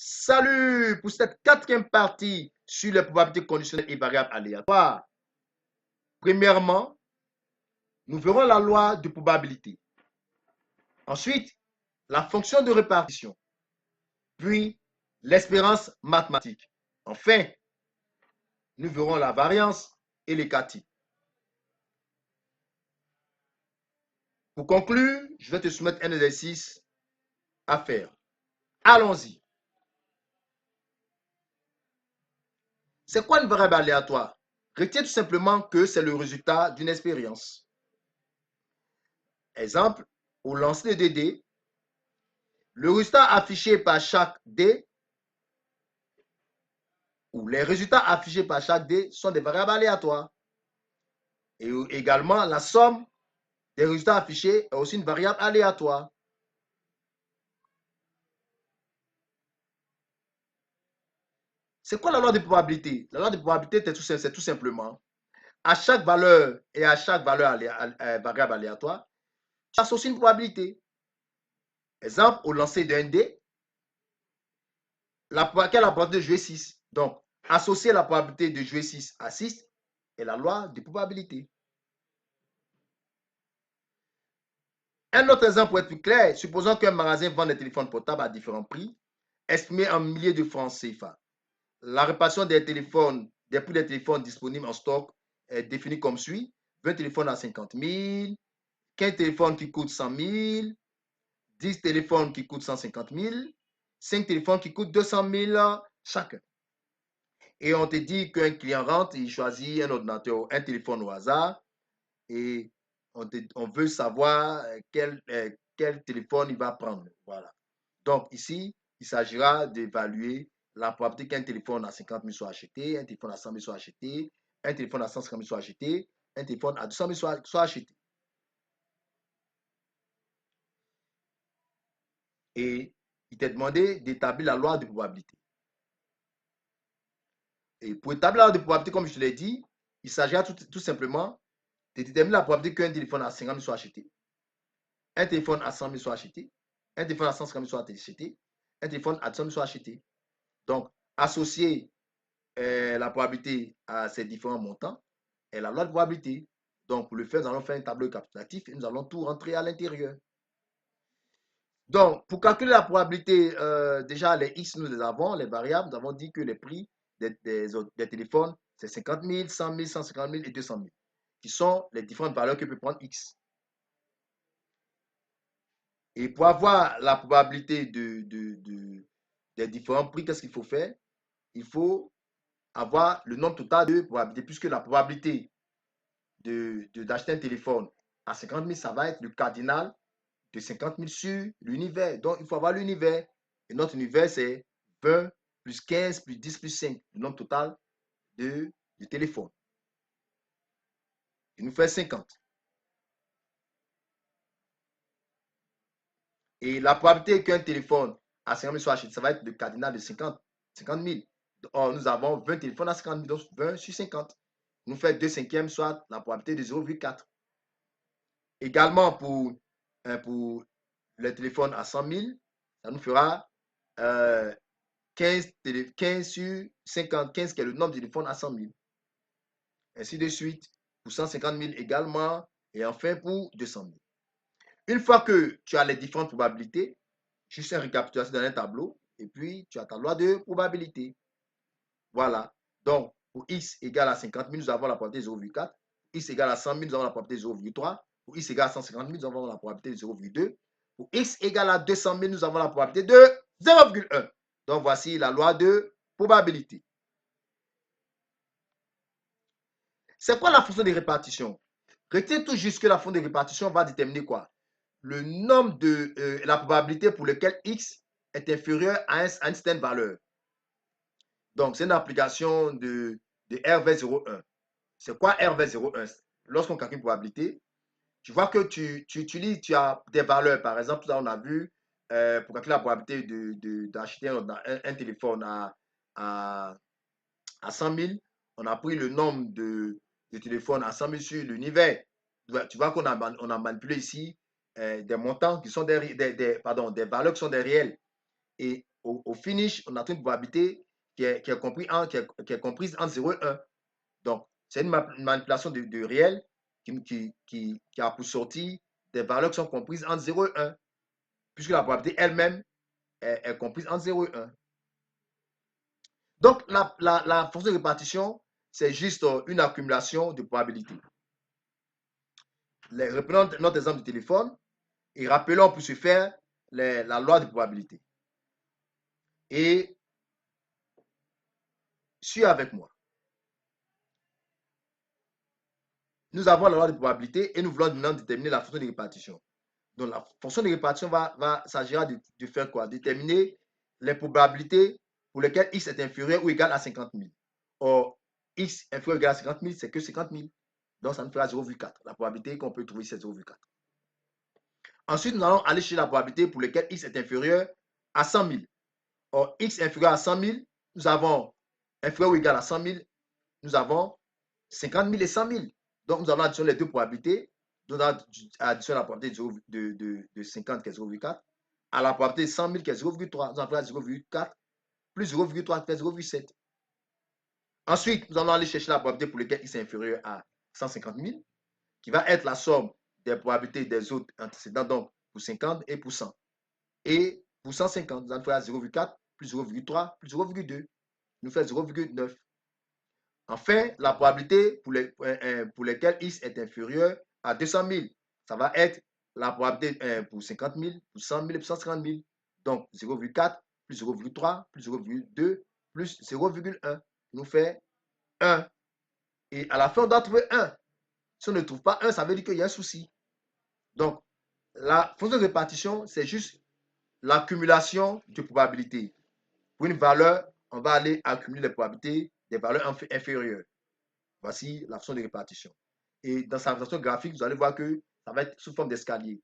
Salut pour cette quatrième partie sur les probabilités conditionnelles et variables aléatoires. Premièrement, nous verrons la loi de probabilité. Ensuite, la fonction de répartition. Puis, l'espérance mathématique. Enfin, nous verrons la variance et les cas types. Pour conclure, je vais te soumettre un exercice à faire. Allons-y. C'est quoi une variable aléatoire? Retiens tout simplement que c'est le résultat d'une expérience. Exemple, au lancer de dés, le résultat affiché par chaque dé ou les résultats affichés par chaque dé sont des variables aléatoires. Et également, la somme des résultats affichés est aussi une variable aléatoire. C'est quoi la loi de probabilité? La loi de probabilité, c'est tout simplement à chaque valeur et à chaque valeur variable aléatoire, tu associes une probabilité. Exemple, au lancer d'un dé, quelle est la probabilité de jouer 6? Donc, associer la probabilité de jouer 6 à 6 est la loi de probabilité. Un autre exemple pour être plus clair, supposons qu'un magasin vend des téléphones portables à différents prix, estimés en milliers de francs CFA. La répartition des prix des téléphones disponibles en stock est définie comme suit. 20 téléphones à 50 000, 15 téléphones qui coûtent 100 000, 10 téléphones qui coûtent 150 000, 5 téléphones qui coûtent 200 000 chacun. Et on te dit qu'un client rentre, il choisit un ordinateur, un téléphone au hasard, et on veut savoir quel téléphone il va prendre. Voilà. Donc ici, il s'agira d'évaluer la probabilité qu'un téléphone à 50 000 soit acheté, un téléphone à 100 000 soit acheté, un téléphone à 150 000 soit acheté, un téléphone à 200 000 soit acheté. Et il t'est demandé d'établir la loi de probabilité. Et pour établir la loi de probabilité, comme je te l'ai dit, il s'agira tout simplement de déterminer la probabilité qu'un téléphone à 50 000 soit acheté, un téléphone à 100 000 soit acheté, un téléphone à 150 000 soit acheté, un téléphone à 200 000 soit acheté. Donc, associer la probabilité à ces différents montants est la loi de probabilité. Donc, pour le faire, nous allons faire un tableau récapitulatif et nous allons tout rentrer à l'intérieur. Donc, pour calculer la probabilité, déjà les X, nous les avons, les variables, nous avons dit que les prix des téléphones, c'est 50 000, 100 000, 150 000 et 200 000, qui sont les différentes valeurs que peut prendre X. Et pour avoir la probabilité des différents prix, qu'est-ce qu'il faut faire? Il faut avoir le nombre total de probabilités, puisque la probabilité d'acheter un téléphone à 50 000, ça va être le cardinal de 50 000 sur l'univers. Donc, il faut avoir l'univers. Et notre univers, c'est 20 plus 15 plus 10 plus 5, le nombre total du téléphone. Il nous fait 50. Et la probabilité qu'un téléphone à 50 000 soit acheté, ça va être le cardinal de 50 000. Or, nous avons 20 téléphones à 50 000, donc 20 sur 50. Nous fait 2 cinquièmes, soit la probabilité de 0,4. Également, pour les téléphones à 100 000, ça nous fera 15 sur 50, 15 qui est le nombre de téléphones à 100 000. Ainsi de suite, pour 150 000 également, et enfin pour 200 000. Une fois que tu as les différentes probabilités, juste une récapitulation dans un tableau, et puis tu as ta loi de probabilité. Voilà. Donc, pour x égale à 50 000, nous avons la probabilité de 0,4. Pour x égale à 100 000, nous avons la probabilité de 0,3. Pour x égale à 150 000, nous avons la probabilité de 0,2. Pour x égale à 200 000, nous avons la probabilité de 0,1. Donc, voici la loi de probabilité. C'est quoi la fonction de répartition? Retiens tout juste que la fonction de répartition va déterminer quoi? Le nombre de la probabilité pour lequel x est inférieur à une certaine valeur. Donc, c'est une application de RV01. C'est quoi RV01? Lorsqu'on calcule une probabilité, tu vois que tu as des valeurs. Par exemple, là, on a vu, pour calculer la probabilité d'acheter un téléphone à 100 000, on a pris le nombre de téléphones à 100 000 sur l'univers. Tu vois qu'on a manipulé ici des montants qui sont des valeurs qui sont des réels. Et au finish, on a une probabilité qui est comprise entre 0 et 1. Donc, c'est une manipulation de réel qui a pour sortir des valeurs qui sont comprises entre 0 et 1, puisque la probabilité elle-même est comprise entre 0 et 1. Donc, la fonction de répartition, c'est juste une accumulation de probabilités. Reprenons notre exemple de téléphone et rappelons pour ce faire la loi de probabilité. Et suis avec moi. Nous avons la loi de probabilité et nous voulons maintenant déterminer la fonction de répartition. Donc, la fonction de répartition s'agira de faire quoi? Déterminer les probabilités pour lesquelles x est inférieur ou égal à 50 000. Or, x inférieur ou égal à 50 000, c'est que 50 000. Donc, ça nous fera 0,4. La probabilité qu'on peut trouver, c'est 0,4. Ensuite, nous allons aller chercher la probabilité pour laquelle x est inférieur à 100 000. Or, x inférieur à 100 000, nous avons inférieur ou égal à 100 000, nous avons 50 000 et 100 000. Donc, nous allons additionner les deux probabilités. Nous allons additionner la probabilité de 50 qui est 0,4 à la probabilité de 100 000 qui est 0,3. Nous allons faire 0,4 plus 0,3 qui fait 0,7. Ensuite, nous allons aller chercher la probabilité pour laquelle x est inférieur à 150 000, qui va être la somme des probabilités des autres antécédents, donc pour 50 et pour 100. Et pour 150, nous allons faire 0,4 plus 0,3 plus 0,2, nous fait 0,9. Enfin, la probabilité pour lesquelles x est inférieur à 200 000, ça va être la probabilité pour 50 000, pour 100 000 et pour 150 000. Donc 0,4 plus 0,3 plus 0,2 plus 0,1 nous fait 1. Et à la fin, on doit trouver 1. Si on ne trouve pas 1, ça veut dire qu'il y a un souci. Donc, la fonction de répartition, c'est juste l'accumulation de probabilités. Pour une valeur, on va aller accumuler les probabilités des valeurs inférieures. Voici la fonction de répartition. Et dans sa représentation graphique, vous allez voir que ça va être sous forme d'escalier.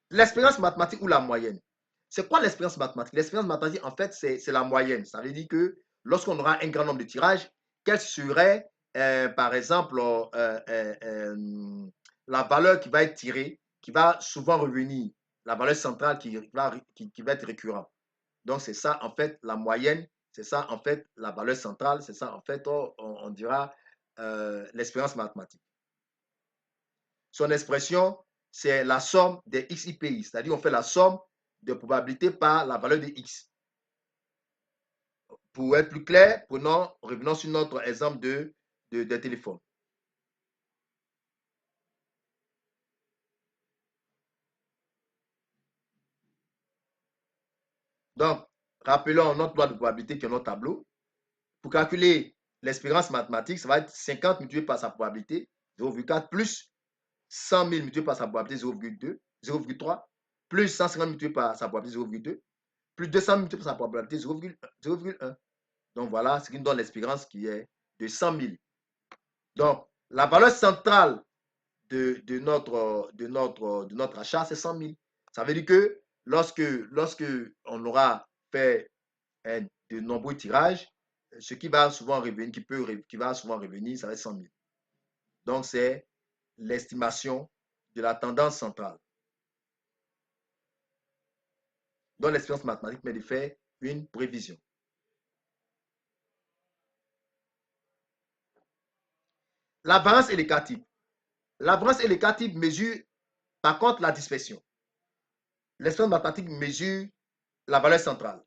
L'expérience mathématique ou la moyenne. C'est quoi l'expérience mathématique? L'expérience mathématique, en fait, c'est la moyenne. Ça veut dire que lorsqu'on aura un grand nombre de tirages, quelle serait, par exemple, la valeur qui va être tirée, qui va souvent revenir, la valeur centrale qui va être récurrente. Donc, c'est ça, en fait, la moyenne, c'est ça, en fait, la valeur centrale, c'est ça, en fait, on dira l'expérience mathématique. Son expression, c'est la somme des XIPI, c'est-à-dire on fait la somme de probabilités par la valeur de X. Pour être plus clair, revenons sur notre exemple de téléphone. Donc, rappelons notre loi de probabilité qui est notre tableau. Pour calculer l'expérience mathématique, ça va être 50 multiplié par sa probabilité, 0,4, plus 100 000 multiplié par sa probabilité, 0,3, plus 150 multiplié par sa probabilité, 0,2, plus 200 multiplié par sa probabilité, 0,1. Donc, voilà ce qui nous donne l'expérience qui est de 100 000. Donc, la valeur centrale de notre achat, c'est 100 000. Ça veut dire que lorsque on aura fait de nombreux tirages, ce qui va souvent revenir, qui va souvent revenir, ça va être 100 000. Donc, c'est l'estimation de la tendance centrale. Donc, l'expérience mathématique permet de faire une prévision. La variance et les cas types. La variance et les cas types mesurent par contre la dispersion. L'expérience mathématique mesure la valeur centrale.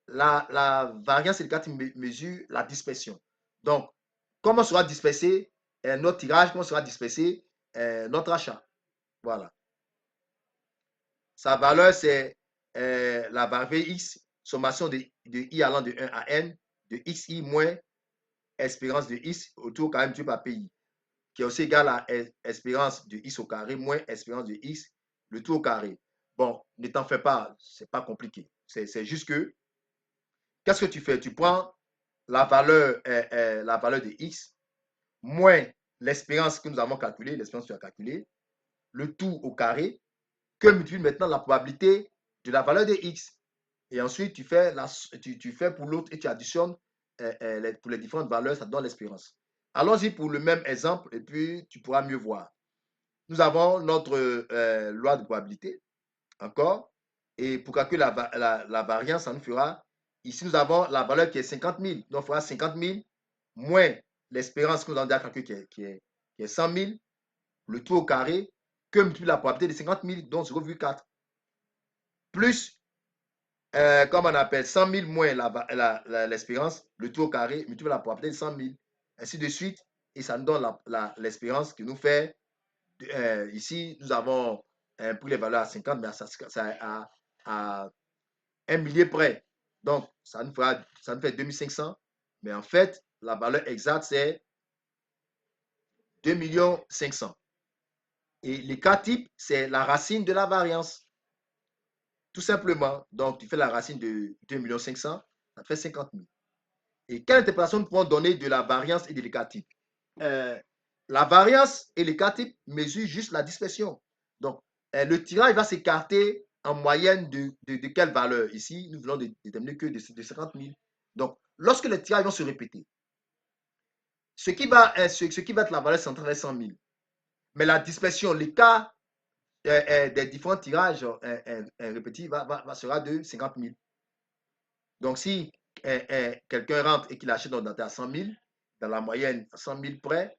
La variance et les cas types mesurent la dispersion. Donc, comment sera dispersé notre tirage, comment sera dispersé notre achat. Voilà. Sa valeur, c'est la variable x, sommation de i allant de 1 à n, de xi moins espérance de x autour carré multiplié par pi, qui est aussi égal à espérance de x au carré moins espérance de x, le tout au carré. Bon, ne t'en fais pas, c'est pas compliqué. C'est juste que, qu'est-ce que tu fais? Tu prends la valeur de x moins l'espérance que nous avons calculée, l'espérance que tu as calculée, le tout au carré, que multiplie maintenant la probabilité de la valeur de x. Et ensuite, tu fais pour l'autre et tu additionnes pour les différentes valeurs, ça donne l'espérance. Allons-y pour le même exemple et puis tu pourras mieux voir. nous avons notre loi de probabilité, encore. Et pour calculer la variance, ça nous fera, ici nous avons la valeur qui est 50 000. Donc, on fera 50 000 moins l'espérance que nous avons déjà calculée qui est 100 000, le tout au carré, que multiplie la probabilité de 50 000, donc 0,4. Plus, comme on appelle, 100 000 moins l'espérance, le tout au carré, multiplie la probabilité de 100 000. Ainsi de suite. Et ça nous donne l'espérance qui nous fait, ici, nous avons pris les valeurs à 50, mais ça à 1 millier près. Donc, ça nous fait 2500. Mais en fait, la valeur exacte, c'est 2 500 000. Et les cas types, c'est la racine de la variance. Tout simplement. Donc, tu fais la racine de 2 500 000, ça fait 50 000. Et quelle interprétation nous pouvons donner de la variance et de l'écart type? La variance et l'écart type mesurent juste la dispersion. Donc, le tirage va s'écarter en moyenne de quelle valeur? Ici, nous voulons déterminer que de 50 000. Donc, lorsque les tirages vont se répéter, ce qui va être la valeur centrale est 100 000. Mais la dispersion, l'écart des différents tirages répétés sera de 50 000. Donc, si quelqu'un rentre et qu'il achète un ordinateur à 100 000, dans la moyenne, 100 000 près,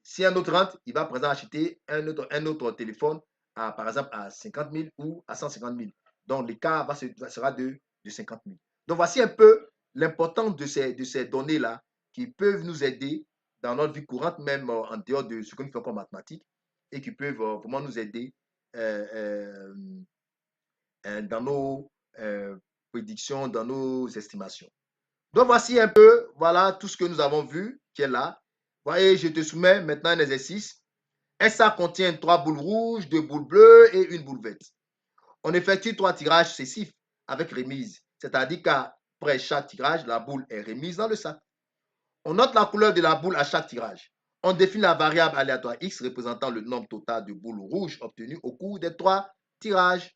si un autre rentre, il va par exemple acheter un autre téléphone, par exemple, à 50 000 ou à 150 000. Donc, l'écart sera de 50 000. Donc, voici un peu l'importance de ces données-là qui peuvent nous aider dans notre vie courante, même en dehors de ce que nous faisons comme mathématiques, et qui peuvent vraiment nous aider dans nos prédictions, dans nos estimations. Donc, voici un peu, voilà tout ce que nous avons vu qui est là. Voyez, je te soumets maintenant un exercice. Un sac contient 3 boules rouges, 2 boules bleues et une boule verte. On effectue 3 tirages successifs avec remise, c'est-à-dire qu'après chaque tirage, la boule est remise dans le sac. On note la couleur de la boule à chaque tirage. On définit la variable aléatoire x représentant le nombre total de boules rouges obtenues au cours des 3 tirages.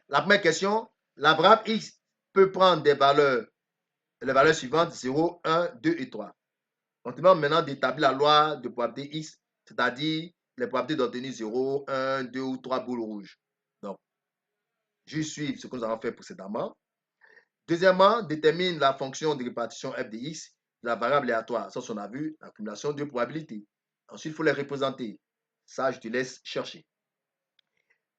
La première question, la variable x peut prendre les valeurs suivantes 0, 1, 2 et 3. On demande maintenant d'établir la loi de probabilité x, c'est-à-dire les probabilités d'obtenir 0, 1, 2 ou 3 boules rouges. Donc, je suis ce que nous avons fait précédemment. Deuxièmement, détermine la fonction de répartition f de x de la variable aléatoire. Ça, on a vu, l'accumulation de probabilités. Ensuite, il faut les représenter. Ça, je te laisse chercher.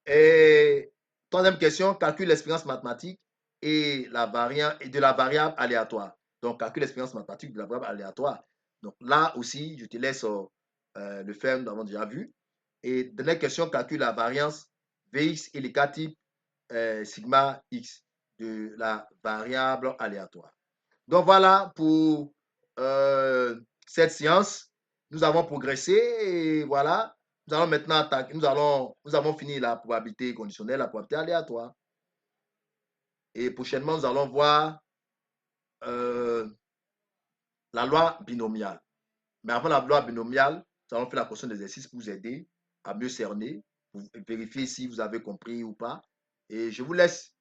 Et troisième question, calcule l'expérience mathématique et de la variable aléatoire. Donc, calcule l'expérience mathématique de la variable aléatoire. Donc, là aussi, je te laisse le faire, nous avons déjà vu. Et dernière question, calcule la variance Vx et l'écart type sigma x de la variable aléatoire. Donc, voilà pour cette séance. Nous avons progressé et voilà. Nous allons maintenant attaquer. Nous avons fini la probabilité conditionnelle, la probabilité aléatoire. Et prochainement, nous allons voir la loi binomiale. Mais avant la loi binomiale, nous allons faire la question d'exercice pour vous aider à mieux cerner, pour vérifier si vous avez compris ou pas. Et je vous laisse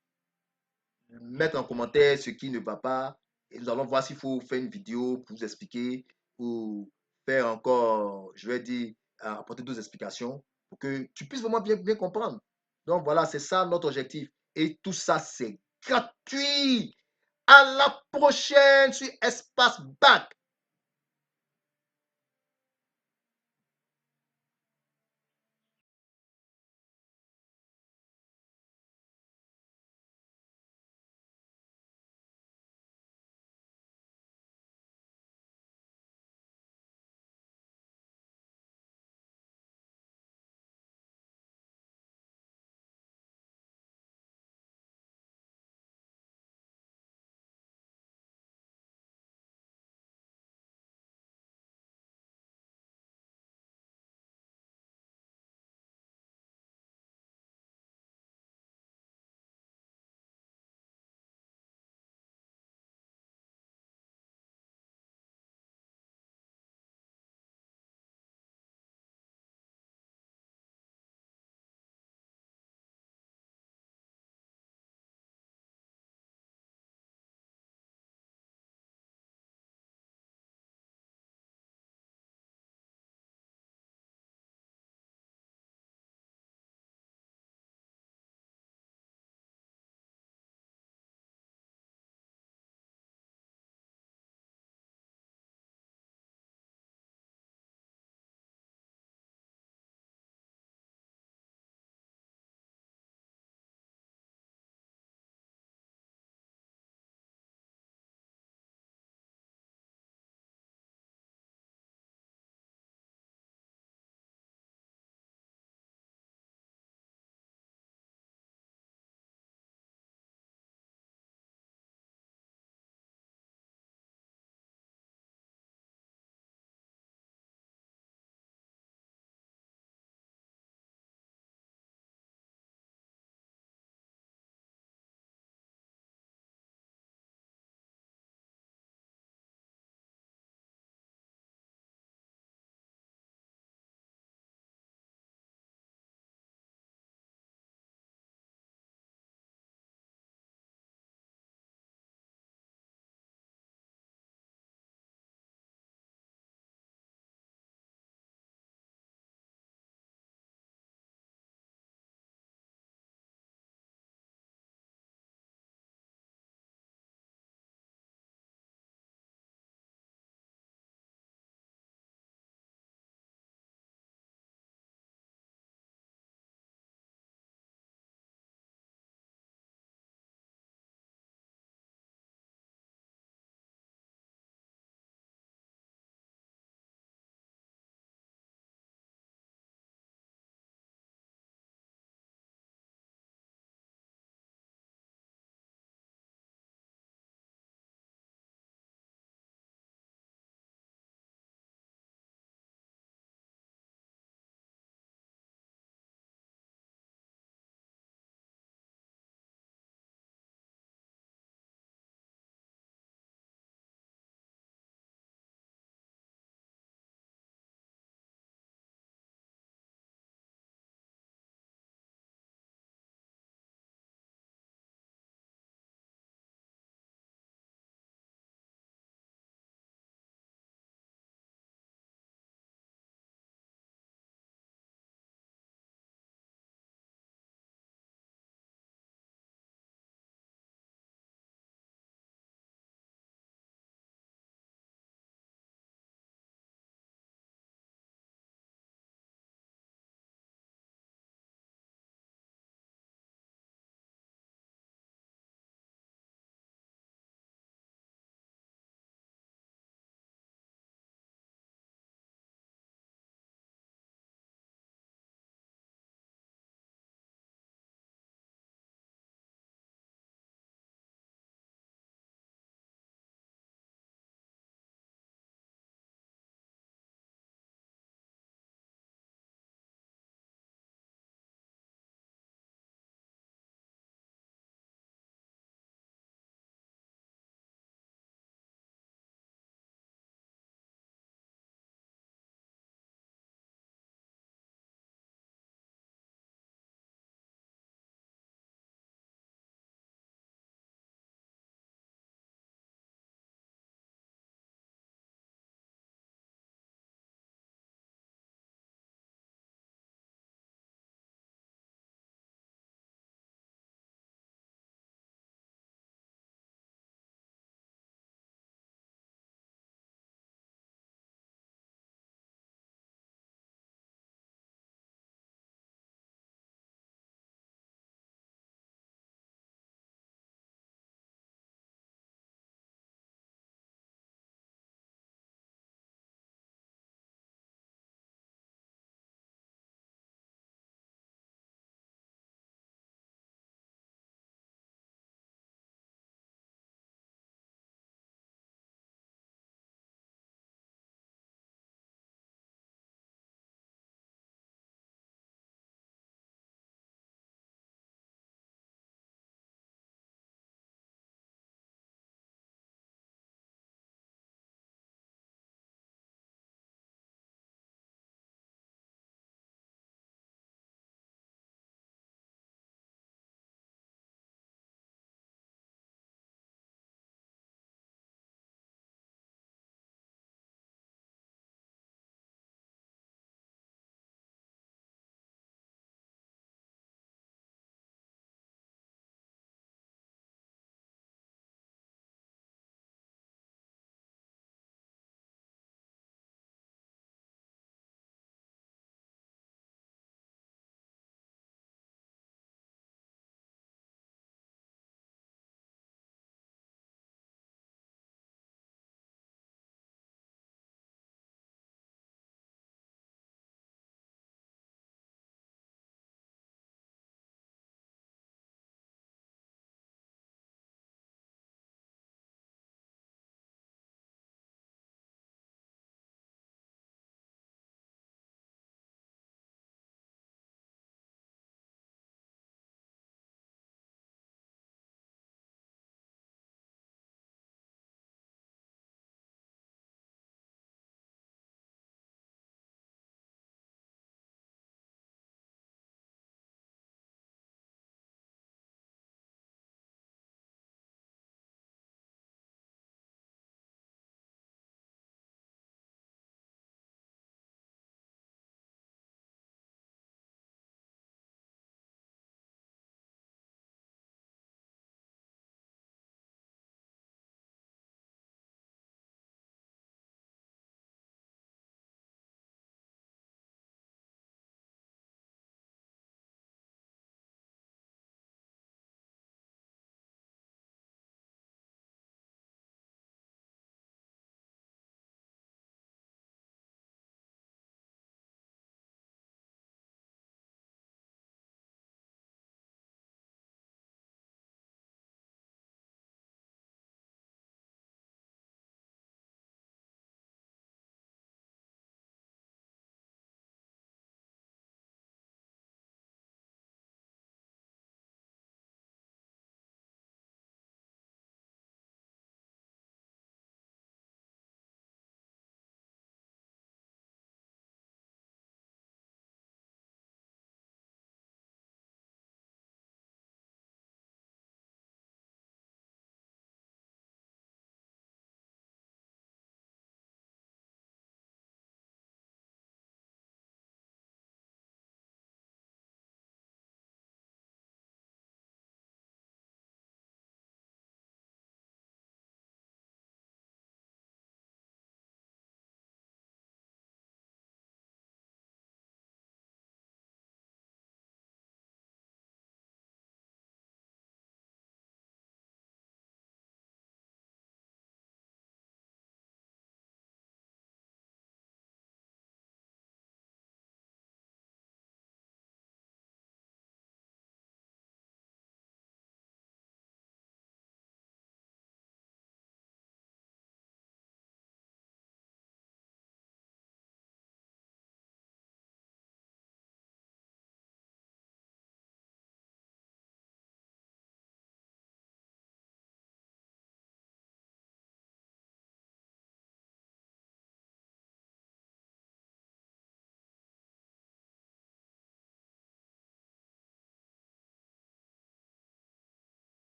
mettre en commentaire ce qui ne va pas. Et nous allons voir s'il faut faire une vidéo pour vous expliquer ou faire encore, je vais dire, apporter d'autres explications pour que tu puisses vraiment bien comprendre. Donc voilà, c'est ça notre objectif. Et tout ça, c'est gratuit. À la prochaine sur Espace Bac.